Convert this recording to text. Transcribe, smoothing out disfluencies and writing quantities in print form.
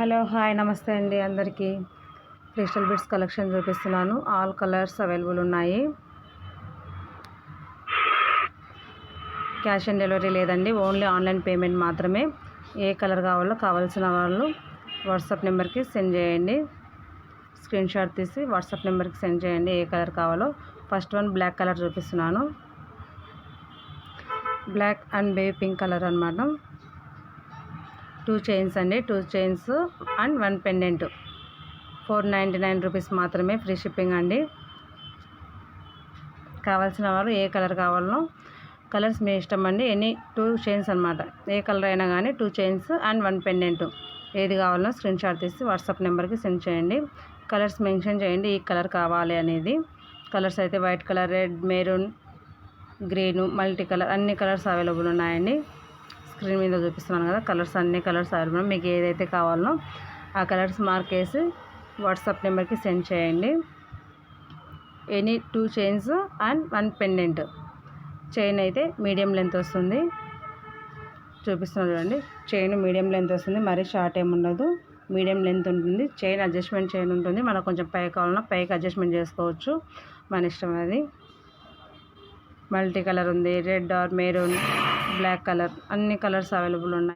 Hello hi నమస్తే అండి అందరికీ. క్రిస్టల్ బిట్స్ కలెక్షన్ చూపిస్తున్నాను. ఆల్ కలర్స్ అవైలబుల్ ఉన్నాయి. క్యాష్ ఆన్ డెలివరీ లేదండి, ఓన్లీ ఆన్లైన్ పేమెంట్ మాత్రమే. ఏ కలర్ కావాలో కావాల్సిన వాళ్ళు వాట్సాప్ నెంబర్కి సెండ్ చేయండి. స్క్రీన్ షాట్ తీసి వాట్సాప్ నెంబర్కి సెండ్ చేయండి ఏ కలర్ కావాలో. ఫస్ట్ వన్ బ్లాక్ కలర్ చూపిస్తున్నాను. Black and baby pink colour అన్నమాట. 2 చైన్స్ అండి, 2 చైన్స్ అండ్ 1 పెండెంట్. 499 రూపీస్ మాత్రమే, ఫ్రీ షిప్పింగ్ అండి. కావాల్సిన వారు ఏ కలర్ కావాలనో కలర్స్ మీ ఇష్టం అండి. ఎనీ 2 చైన్స్ అనమాట, ఏ కలర్ అయినా కానీ 2 చైన్స్ అండ్ 1 పెండెంట్ ఏది కావాలనో స్క్రీన్ షాట్ తీసి వాట్సాప్ నెంబర్కి సెండ్ చేయండి. కలర్స్ మెన్షన్ చేయండి ఈ కలర్ కావాలి అనేది. కలర్స్ అయితే white colour, red, maroon, green, multi colour అన్ని కలర్స్ అవైలబుల్ ఉన్నాయండి. స్క్రీన్ మీద చూపిస్తున్నాను కదా, కలర్స్ అన్ని కలర్స్ అవైలబుల్. మీకు ఏదైతే కావాలనో ఆ కలర్స్ మార్క్ చేసి వాట్సాప్ నెంబర్కి సెండ్ చేయండి. Any 2 chains and 1 pendant. Chain అయితే మీడియం లెంత్ వస్తుంది, చూపిస్తున్నాను చూడండి. చైన్ మీడియం లెంత్ వస్తుంది, మరీ షార్ట్ ఏమి ఉండదు, మీడియం లెంత్ ఉంటుంది. చైన్ అడ్జస్ట్మెంట్ చైన్ ఉంటుంది, మనకు కొంచెం పైకి కావాలన్నా పైకి అడ్జస్ట్మెంట్ చేసుకోవచ్చు, మన ఇష్టం అది. మల్టీ కలర్ ఉంది, red or maroon, black colour అన్ని కలర్స్ అవైలబుల్ ఉన్నాయి.